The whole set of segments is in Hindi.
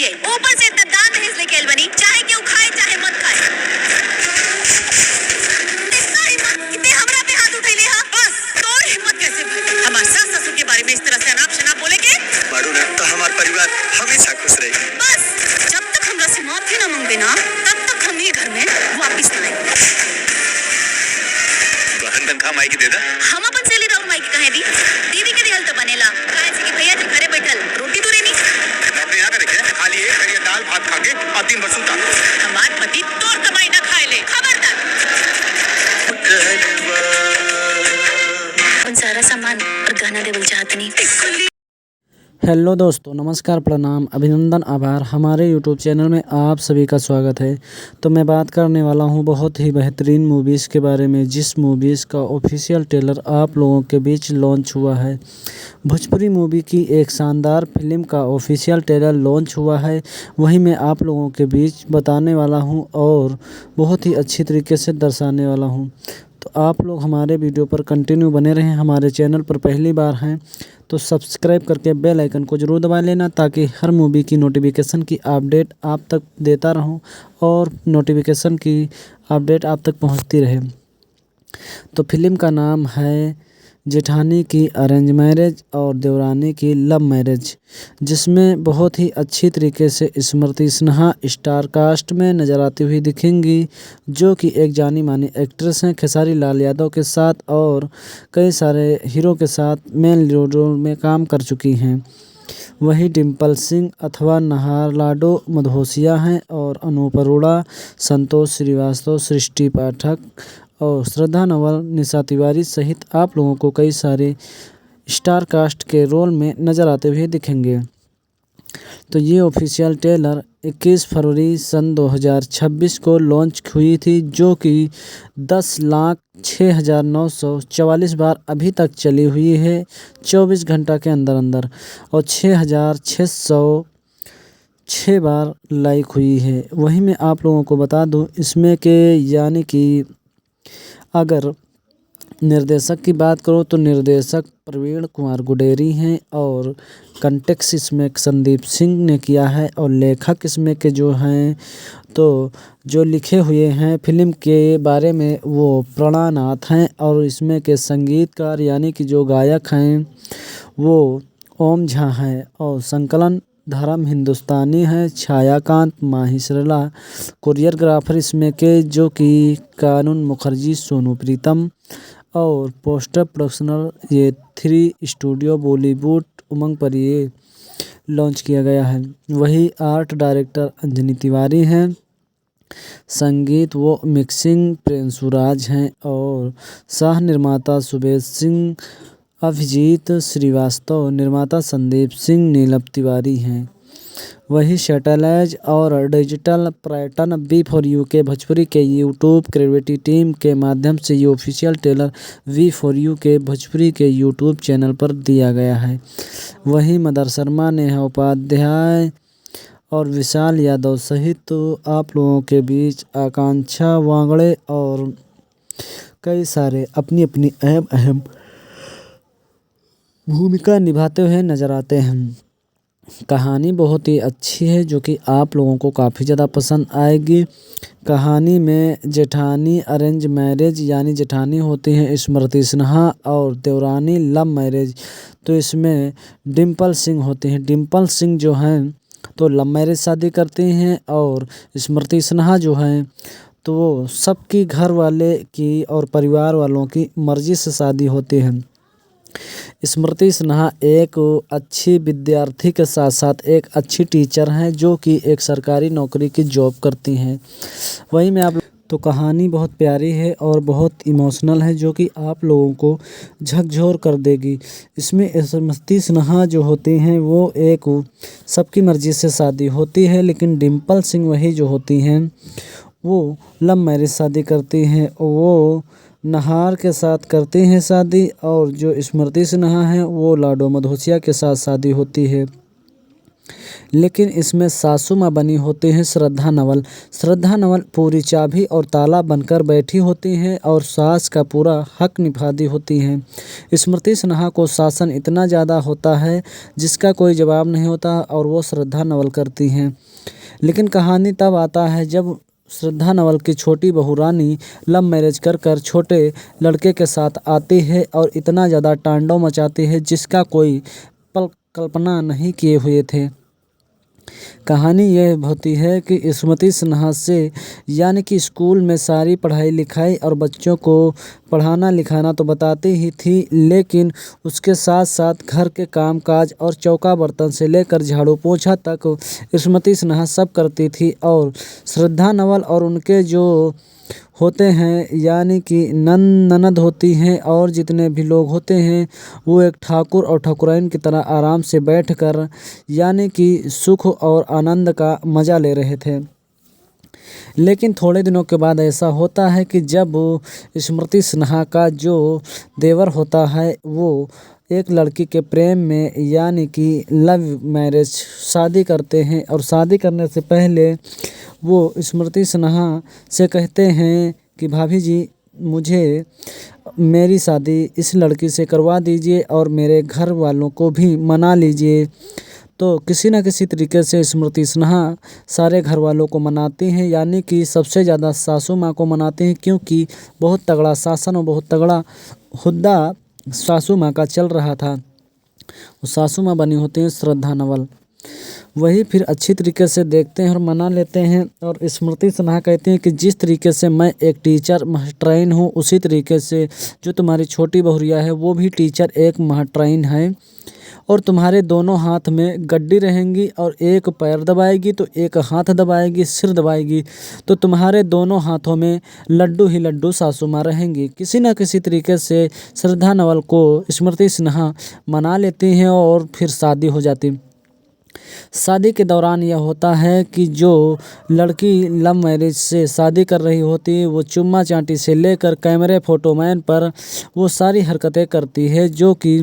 के ऊपर से इतना दान दहेज लेके आइल बनी, चाहे केहू खाए चाहे मत खाए। इतना हिम्मत कितने हमरा पे हाथ उठैले हा? बस तोर हिम्मत कैसे भई हमार सास ससुर के बारे में इस तरह से अनाप शनाप बोले के? बाड़ू ना तो हमार परिवार हमेशा खुश रही। बस जब तक हमरा से माफी ना मांगे ना तब तक हम ये घर में वापस ना आएंगे। बहन तनखा माई की दे दा। हम अपन सैली राउर माई की कहे दी दीदी के दिहल तो बनेला काहे से कि भैया जी घरे बैठल रोटी तो रेनी अपने यहाँ करे खाली एक करिया दाल भात खा के और दिन भर सूता। हमार पति तोर कमाई ना खाए ले, खबरदार। उन सारा सामान और गहना देवल चाहतनी। हेलो दोस्तों, नमस्कार, प्रणाम, अभिनंदन, आभार। हमारे यूट्यूब चैनल में आप सभी का स्वागत है। तो मैं बात करने वाला हूं बहुत ही बेहतरीन मूवीज़ के बारे में, जिस मूवीज़ का ऑफिशियल ट्रेलर आप लोगों के बीच लॉन्च हुआ है। भोजपुरी मूवी की एक शानदार फिल्म का ऑफिशियल ट्रेलर लॉन्च हुआ है, वही मैं आप लोगों के बीच बताने वाला हूं और बहुत ही अच्छी तरीके से दर्शाने वाला हूं। तो आप लोग हमारे वीडियो पर कंटिन्यू बने रहें। हमारे चैनल पर पहली बार हैं तो सब्सक्राइब करके बेल आइकन को ज़रूर दबा लेना, ताकि हर मूवी की नोटिफिकेशन की अपडेट आप तक देता रहूं और नोटिफिकेशन की अपडेट आप तक पहुंचती रहे। तो फिल्म का नाम है जेठानी की अरेंज मैरिज और देवरानी की लव मैरिज, जिसमें बहुत ही अच्छी तरीके से स्मृति सिन्हा स्टार कास्ट में नज़र आती हुई दिखेंगी, जो कि एक जानी मानी एक्ट्रेस हैं खेसारी लाल यादव के साथ, और कई सारे हीरो के साथ मेन रोल में काम कर चुकी हैं। वही डिम्पल सिंह अथवा नहार लाडो मधोसिया हैं, और अनूप अरोड़ा, संतोष श्रीवास्तव, सृष्टि पाठक और श्रद्धा नवल, निशा तिवारी सहित आप लोगों को कई सारे स्टार कास्ट के रोल में नज़र आते हुए दिखेंगे। तो ये ऑफिशियल ट्रेलर 21 फरवरी सन 2026 को लॉन्च हुई थी, जो कि 10,06,944 बार अभी तक चली हुई है 24 घंटा के अंदर अंदर, और 6,606 बार लाइक हुई है। वहीं मैं आप लोगों को बता दूं इसमें के यानी कि अगर निर्देशक की बात करो तो निर्देशक प्रवीण कुमार गुडेरी हैं, और कंटेक्स इसमें संदीप सिंह ने किया है, और लेखक इसमें के जो हैं तो जो लिखे हुए हैं फिल्म के बारे में वो प्रणनाथ हैं, और इसमें के संगीतकार यानी कि जो गायक हैं वो ओम झा हैं, और संकलन धर्म हिंदुस्तानी है, छायाकांत माहिसरला, कोरियोग्राफर इसमें के जो कि कानून मुखर्जी, सोनू प्रीतम, और पोस्टर प्रोडक्शनर ये 3 स्टूडियो बॉलीवुड उमंग पर ये लॉन्च किया गया है। वही आर्ट डायरेक्टर अंजनी तिवारी हैं, संगीत व मिक्सिंग प्रेमसुराज हैं, और सह निर्माता सुबेश सिंह, अभिजीत श्रीवास्तव, निर्माता संदीप सिंह, नीलम तिवारी हैं। वही सैटेलाइट और डिजिटल पर्यटन V4U के भोजपुरी के यूट्यूब क्रिएटिव टीम के माध्यम से ये ऑफिशियल ट्रेलर V4U के भोजपुरी के यूट्यूब चैनल पर दिया गया है। वही मदर शर्मा, नेहा उपाध्याय और विशाल यादव सहित तो आप लोगों के बीच आकांक्षा वांगड़े और कई सारे अपनी अपनी अहम भूमिका निभाते हुए नज़र आते हैं। कहानी बहुत ही अच्छी है, जो कि आप लोगों को काफ़ी ज़्यादा पसंद आएगी। कहानी में जेठानी अरेंज मैरिज यानी जेठानी होती हैं स्मृति सिन्हा, और देवरानी लव मैरिज तो इसमें डिम्पल सिंह होती हैं। डिम्पल सिंह जो हैं तो लव मैरिज शादी करती हैं, और स्मृति सिन्हा जो हैं तो वो सबकी घर वाले की और परिवार वालों की मर्ज़ी से शादी होती है। स्मृति सिन्हा एक अच्छी विद्यार्थी के साथ साथ एक अच्छी टीचर हैं, जो कि एक सरकारी नौकरी की जॉब करती हैं। वहीं मैं आप तो कहानी बहुत प्यारी है और बहुत इमोशनल है, जो कि आप लोगों को झकझोर कर देगी। इसमें स्मृति सिन्हा जो होती हैं वो एक सबकी मर्ज़ी से शादी होती है, लेकिन डिम्पल सिंह वही जो होती हैं वो लव मैरिज शादी करती हैं, वो नहार के साथ करती हैं शादी, और जो स्मृति सिन्हा हैं वो लाडो मधोसिया के साथ शादी होती है। लेकिन इसमें सासू माँ बनी होती हैं श्रद्धा नवल। श्रद्धा नवल पूरी चाबी और ताला बनकर बैठी होती हैं और सास का पूरा हक निभाती होती हैं। स्मृति सिन्हा को शासन इतना ज़्यादा होता है जिसका कोई जवाब नहीं होता और वो श्रद्धा नवल करती हैं। लेकिन कहानी तब आता है जब श्रद्धा नवल की छोटी बहू रानी लव मैरिज कर कर छोटे लड़के के साथ आती है और इतना ज़्यादा तांडव मचाती है जिसका कोई पल कल्पना नहीं किए हुए थे। कहानी यह होती है कि स्मृति सिन्हा से यानी कि स्कूल में सारी पढ़ाई लिखाई और बच्चों को पढ़ाना लिखाना तो बताती ही थी, लेकिन उसके साथ साथ घर के काम काज और चौका बर्तन से लेकर झाड़ू पोछा तक स्मृति सिन्हा सब करती थी। और श्रद्धा नवल और उनके जो होते हैं यानी कि ननद होती हैं और जितने भी लोग होते हैं वो एक ठाकुर और ठाकुराइन की तरह आराम से बैठकर यानी कि सुख और आनंद का मज़ा ले रहे थे। लेकिन थोड़े दिनों के बाद ऐसा होता है कि जब स्मृति सिन्हा का जो देवर होता है वो एक लड़की के प्रेम में यानी कि लव मैरिज शादी करते हैं और शादी करने से पहले वो स्मृति सिन्हा से कहते हैं कि भाभी जी मुझे मेरी शादी इस लड़की से करवा दीजिए और मेरे घर वालों को भी मना लीजिए। तो किसी न किसी तरीके से स्मृति सिन्हा सारे घर वालों को मनाती हैं यानी कि सबसे ज़्यादा सासू माँ को मनाती हैं, क्योंकि बहुत तगड़ा शासन और बहुत तगड़ा हुद्दा सासू माँ का चल रहा था। वो सासू माँ बनी होती हैं श्रद्धा नवल। वही फिर अच्छी तरीके से देखते हैं और मना लेते हैं। और स्मृति सिन्हा कहती हैं कि जिस तरीके से मैं एक टीचर मास्टराइन हूँ उसी तरीके से जो तुम्हारी छोटी बहुरिया है वो भी टीचर एक मास्टराइन है और तुम्हारे दोनों हाथ में गड्डी रहेंगी और एक पैर दबाएगी तो एक हाथ दबाएगी, सिर दबाएगी तो तुम्हारे दोनों हाथों में लड्डू ही लड्डू सासू माँ रहेंगी। किसी न किसी तरीके से श्रद्धा नवल को स्मृति सिन्हा मना लेती हैं और फिर शादी हो जाती। शादी के दौरान यह होता है कि जो लड़की लव मैरिज से शादी कर रही होती है वो चुम्मा चाटी से लेकर कैमरे फोटोमैन पर वो सारी हरकतें करती है जो कि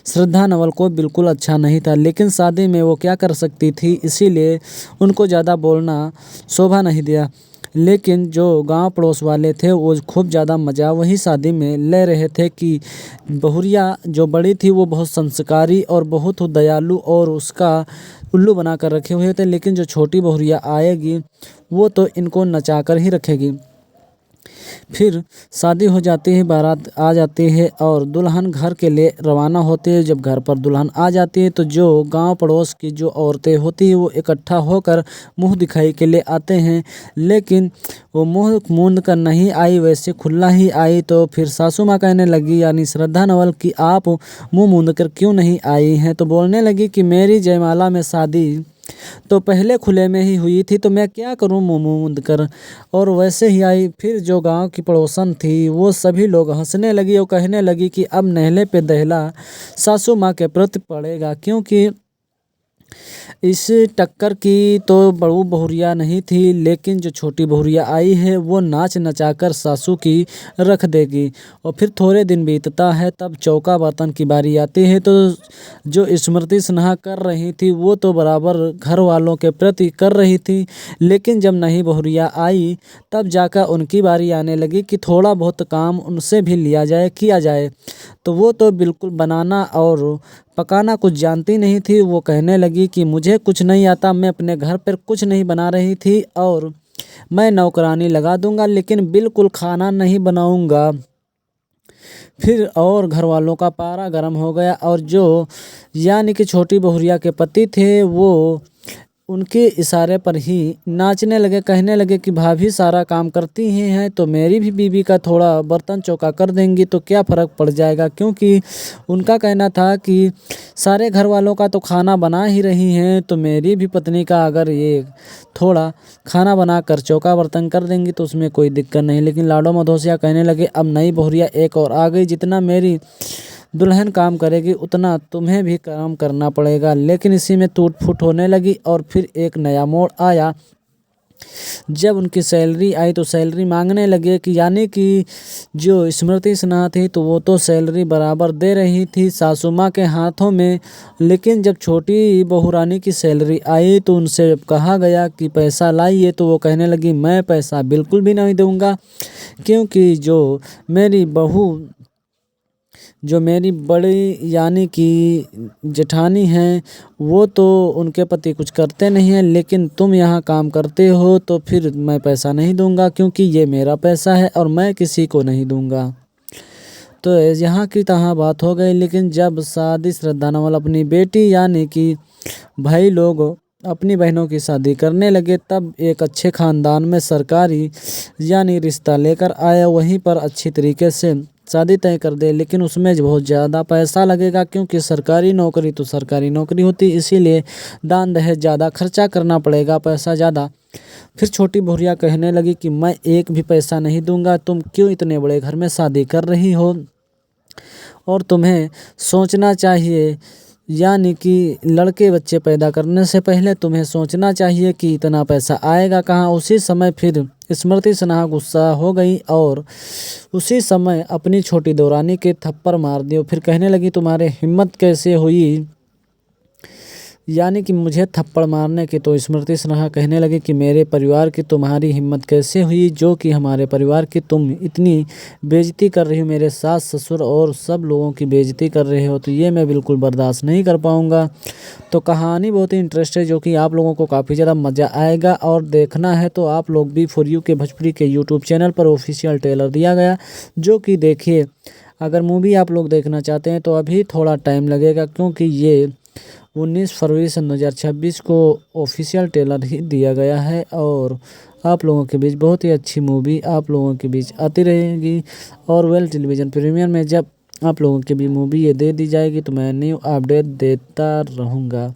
श्रद्धा नवल को बिल्कुल अच्छा नहीं था। लेकिन शादी में वो क्या कर सकती थी, इसीलिए उनको ज़्यादा बोलना शोभा नहीं दिया। लेकिन जो गांव पड़ोस वाले थे वो खूब ज़्यादा मज़ा वही शादी में ले रहे थे कि बहुरिया जो बड़ी थी वो बहुत संस्कारी और बहुत दयालु और उसका उल्लू बना कर रखे हुए थे, लेकिन जो छोटी बहुरिया आएगी वो तो इनको नचा कर ही रखेगी। फिर शादी हो जाती है, बारात आ जाती है और दुल्हन घर के लिए रवाना होती है। जब घर पर दुल्हन आ जाती है तो जो गांव पड़ोस की जो औरतें होती हैं वो इकट्ठा होकर मुंह दिखाई के लिए आते हैं, लेकिन वो मुंह मूंद कर नहीं आई, वैसे खुला ही आई। तो फिर सासू माँ कहने लगी यानी श्रद्धा नवल कि आप मुंह मूंद कर क्यों नहीं आई हैं। तो बोलने लगी कि मेरी जयमाला में शादी तो पहले खुले में ही हुई थी तो मैं क्या करूं मुंह मूंद कर, और वैसे ही आई। फिर जो गांव की पड़ोसन थी वो सभी लोग हंसने लगी और कहने लगी कि अब नहले पे दहला सासू माँ के प्रति पड़ेगा, क्योंकि इस टक्कर की तो बड़ू बहुरिया नहीं थी, लेकिन जो छोटी बहुरिया आई है वो नाच नचाकर सासू की रख देगी। और फिर थोड़े दिन बीतता है तब चौका बर्तन की बारी आती है। तो जो स्मृति सिन्हा कर रही थी वो तो बराबर घर वालों के प्रति कर रही थी, लेकिन जब नई बहुरिया आई तब जाकर उनकी बारी आने लगी कि थोड़ा बहुत काम उनसे भी लिया जाए, किया जाए। तो वो तो बिल्कुल बनाना और पकाना कुछ जानती नहीं थी। वो कहने लगी कि मुझे कुछ नहीं आता, मैं अपने घर पर कुछ नहीं बना रही थी और मैं नौकरानी लगा दूंगा, लेकिन बिल्कुल खाना नहीं बनाऊंगा। फिर और घर वालों का पारा गर्म हो गया और जो यानी कि छोटी बहुरिया के पति थे वो उनके इशारे पर ही नाचने लगे, कहने लगे कि भाभी सारा काम करती ही हैं तो मेरी भी बीवी का थोड़ा बर्तन चौका कर देंगी तो क्या फ़र्क पड़ जाएगा। क्योंकि उनका कहना था कि सारे घर वालों का तो खाना बना ही रही हैं तो मेरी भी पत्नी का अगर ये थोड़ा खाना बना कर चौका बर्तन कर देंगी तो उसमें कोई दिक्कत नहीं। लेकिन लाडो मधोसिया कहने लगे अब नई बहुरिया एक और आ गई, जितना मेरी दुल्हन काम करेगी उतना तुम्हें भी काम करना पड़ेगा। लेकिन इसी में टूट फूट होने लगी और फिर एक नया मोड़ आया जब उनकी सैलरी आई तो सैलरी मांगने लगे कि यानी कि जो स्मृति सिन्हा थी तो वो तो सैलरी बराबर दे रही थी सासू माँ के हाथों में, लेकिन जब छोटी बहू रानी की सैलरी आई तो उनसे जब कहा गया कि पैसा लाइए तो वो कहने लगी मैं पैसा बिल्कुल भी नहीं दूंगा, क्योंकि जो मेरी बड़ी यानी कि जेठानी हैं वो तो उनके पति कुछ करते नहीं हैं, लेकिन तुम यहाँ काम करते हो तो फिर मैं पैसा नहीं दूंगा, क्योंकि ये मेरा पैसा है और मैं किसी को नहीं दूंगा। तो यहाँ की तहाँ बात हो गई। लेकिन जब शादी श्रद्धा नवल अपनी बेटी यानी कि भाई लोग अपनी बहनों की शादी करने लगे, तब एक अच्छे ख़ानदान में सरकारी यानी रिश्ता लेकर आया, वहीं पर अच्छी तरीके से शादी तय कर दे, लेकिन उसमें बहुत ज़्यादा पैसा लगेगा, क्योंकि सरकारी नौकरी तो सरकारी नौकरी होती, इसीलिए दान दहेज ज़्यादा खर्चा करना पड़ेगा, पैसा ज़्यादा। फिर छोटी बहुरिया कहने लगी कि मैं एक भी पैसा नहीं दूंगा, तुम क्यों इतने बड़े घर में शादी कर रही हो, और तुम्हें सोचना चाहिए यानी कि लड़के बच्चे पैदा करने से पहले तुम्हें सोचना चाहिए कि इतना पैसा आएगा कहाँ। उसी समय फिर स्मृति सिन्हा गुस्सा हो गई और उसी समय अपनी छोटी देवरानी के थप्पड़ मार दिए। फिर कहने लगी तुम्हारे हिम्मत कैसे हुई यानी कि मुझे थप्पड़ मारने की। तो स्मृति सिन्हा कहने लगी कि मेरे परिवार की तुम्हारी हिम्मत कैसे हुई, जो कि हमारे परिवार की तुम इतनी बेइज्जती कर रही हो, मेरे सास ससुर और सब लोगों की बेइज्जती कर रहे हो, तो ये मैं बिल्कुल बर्दाश्त नहीं कर पाऊँगा। तो कहानी बहुत ही इंटरेस्ट है, जो कि आप लोगों को काफ़ी ज़्यादा मज़ा आएगा, और देखना है तो आप लोग भी फॉर यू के भोजपुरी के यूट्यूब चैनल पर ऑफिशियल ट्रेलर दिया गया, जो कि देखिए। अगर मूवी आप लोग देखना चाहते हैं तो अभी थोड़ा टाइम लगेगा, क्योंकि ये 19 फरवरी सन 2026 को ऑफिशियल ट्रेलर ही दिया गया है, और आप लोगों के बीच बहुत ही अच्छी मूवी आप लोगों के बीच आती रहेगी। और वेल टेलीविज़न प्रीमियम में जब आप लोगों के भी मूवी ये दे दी जाएगी तो मैं न्यू अपडेट देता रहूँगा।